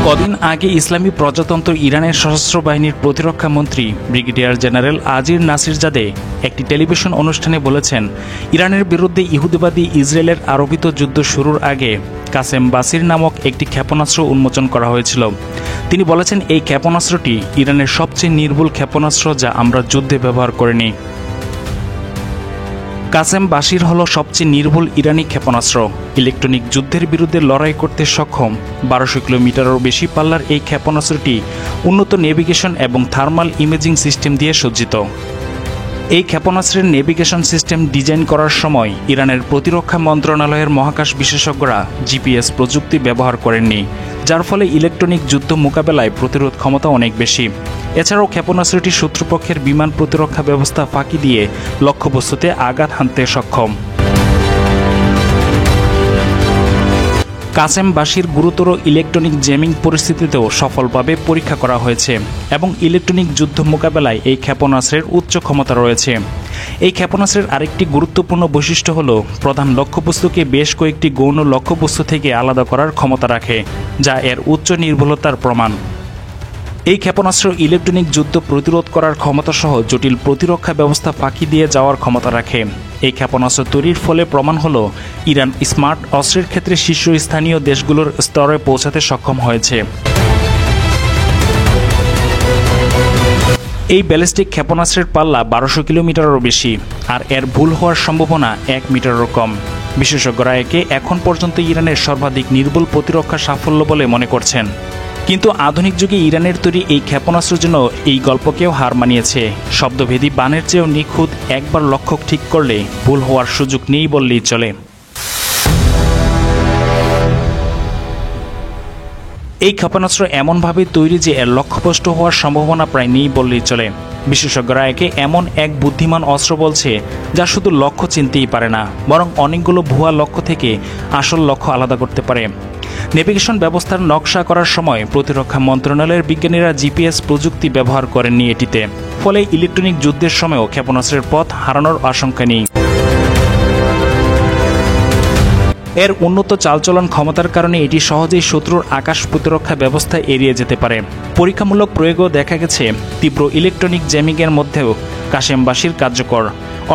কদিন আগে ইসলামী প্রজাতন্ত্র ইরানের সশস্ত্র বাহিনীর প্রতিরক্ষা মন্ত্রী ব্রিগেডিয়ার জেনারেল আজির নাসিরজাদে একটি টেলিভিশন অনুষ্ঠানে বলেছেন, ইরানের বিরুদ্ধে ইহুদিবাদী ইসরায়েলের আরোপিত যুদ্ধ শুরুর আগে কাসেম বাসির নামক একটি ক্ষেপণাস্ত্র উন্মোচন করা হয়েছিল। তিনি বলেছেন, এই ক্ষেপণাস্ত্রটি ইরানের সবচেয়ে নির্ভুল ক্ষেপণাস্ত্র যা আমরা যুদ্ধে ব্যবহার করিনি। কাসেম বাসির হল সবচেয়ে নির্ভুল ইরানি ক্ষেপণাস্ত্র। ইলেকট্রনিক যুদ্ধের বিরুদ্ধে লড়াই করতে সক্ষম 1200 কিলোমিটারেরও বেশি পাল্লার এই ক্ষেপণাস্ত্রটি উন্নত নেভিগেশন এবং থার্মাল ইমেজিং সিস্টেম দিয়ে সজ্জিত। এই ক্ষেপণাস্ত্রের নেভিগেশন সিস্টেম ডিজাইন করার সময় ইরানের প্রতিরক্ষা মন্ত্রণালয়ের মহাকাশ বিশেষজ্ঞরা জিপিএস প্রযুক্তি ব্যবহার করেননি, যার ফলে ইলেকট্রনিক যুদ্ধ মোকাবেলায় প্রতিরোধ ক্ষমতা অনেক বেশি। এছাড়াও ক্ষেপণাস্ত্রটি শত্রুপক্ষের বিমান প্রতিরক্ষা ব্যবস্থা ফাঁকি দিয়ে লক্ষ্যবস্তুতে আঘাত হানতে সক্ষম। কাসেম বাসির গুরুতর ইলেকট্রনিক জ্যামিং পরিস্থিতিতেও সফলভাবে পরীক্ষা করা হয়েছে এবং ইলেকট্রনিক যুদ্ধ মোকাবেলায় এই ক্ষেপণাস্ত্রের উচ্চ ক্ষমতা রয়েছে। এই ক্ষেপণাস্ত্রের আরেকটি গুরুত্বপূর্ণ বৈশিষ্ট্য হল প্রধান লক্ষ্যবস্তুকে বেশ কয়েকটি গৌণ লক্ষ্যবস্তু থেকে আলাদা করার ক্ষমতা রাখে, যা এর উচ্চ নির্ভুলতার প্রমাণ। এই ক্ষেপণাস্ত্র ইলেকট্রনিক যুদ্ধ প্রতিরোধ করার ক্ষমতা সহ জটিল প্রতিরক্ষা ব্যবস্থা ফাঁকি দিয়ে যাওয়ার ক্ষমতা রাখে। এই ক্ষেপণাস্ত্র তৈরির ফলে প্রমাণ হল ইরান স্মার্ট অস্ত্রের ক্ষেত্রে শীর্ষস্থানীয় দেশগুলোর স্তরে পৌঁছাতে সক্ষম হয়েছে। এই ব্যালিস্টিক ক্ষেপণাস্ত্রের পাল্লা 1200 কিলোমিটারেরও বেশি, আর এর ভুল হওয়ার সম্ভাবনা 1 মিটারেরও কম। বিশেষজ্ঞরা একে এখন পর্যন্ত ইরানের সর্বাধিক নির্ভুল প্রতিরক্ষা সাফল্য বলে মনে করছেন। কিন্তু আধুনিক যুগে ইরানের তৈরি এই ক্ষেপণাস্ত্রের জন্য এই গল্পকেও হার মানিয়েছে। শব্দভেদী বানের চেয়েও নিখুঁত, একবার লক্ষ্য ঠিক করলে ভুল হওয়ার সুযোগ নেই বললেই চলে। এই ক্ষেপণাস্ত্র এমনভাবে তৈরি যে এর লক্ষ্যভ্রষ্ট হওয়ার সম্ভাবনা প্রায় নেই বললেই চলে। বিশেষজ্ঞরা একে এমন এক বুদ্ধিমান অস্ত্র বলছে যা শুধু লক্ষ্য চিনতেই পারে না, বরং অনেকগুলো ভুয়া লক্ষ্য থেকে আসল লক্ষ্য আলাদা করতে পারে। নেভিগেশন ব্যবস্থার নকশা করার সময় প্রতিরক্ষা মন্ত্রণালয়ের বিজ্ঞানীরা জিপিএস প্রযুক্তি ব্যবহার করেননি এটিতে, ফলে ইলেকট্রনিক যুদ্ধের সময়ও ক্ষেপণাস্ত্রের পথ হারানোর আশঙ্কা নেই। এর উন্নত চালচলন ক্ষমতার কারণে এটি সহজেই শত্রুর আকাশ প্রতিরক্ষা ব্যবস্থা এড়িয়ে যেতে পারে। পরীক্ষামূলক প্রয়োগেও দেখা গেছে তীব্র ইলেকট্রনিক জ্যামিংয়ের মধ্যেও কাসেম বাসির কার্যকর,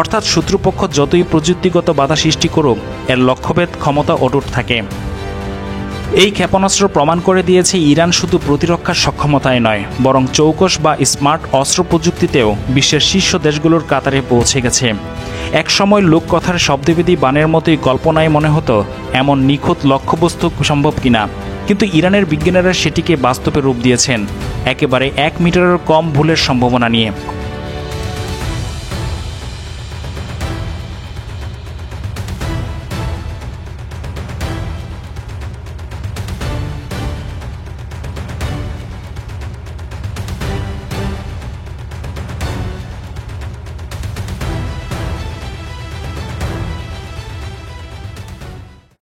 অর্থাৎ শত্রুপক্ষ যতই প্রযুক্তিগত বাধা সৃষ্টি করুক, এর লক্ষ্যভেদ ক্ষমতা অটুট থাকে। এই ক্ষেপণাস্ত্র প্রমাণ করে দিয়েছে ইরান শুধু প্রতিরক্ষার সক্ষমতায় নয়, বরং চৌকস বা স্মার্ট অস্ত্র প্রযুক্তিতেও বিশ্বের শীর্ষ দেশগুলোর কাতারে পৌঁছে গেছে। একসময় লোককথার শব্দভেদী বানের মতোই কল্পনায় মনে হতো এমন নিখুঁত লক্ষ্যবস্তু সম্ভব কিনা, কিন্তু ইরানের বিজ্ঞানীরা সেটিকে বাস্তবে রূপ দিয়েছেন, একেবারে 1 মিটারের কম ভুলের সম্ভাবনা নিয়ে।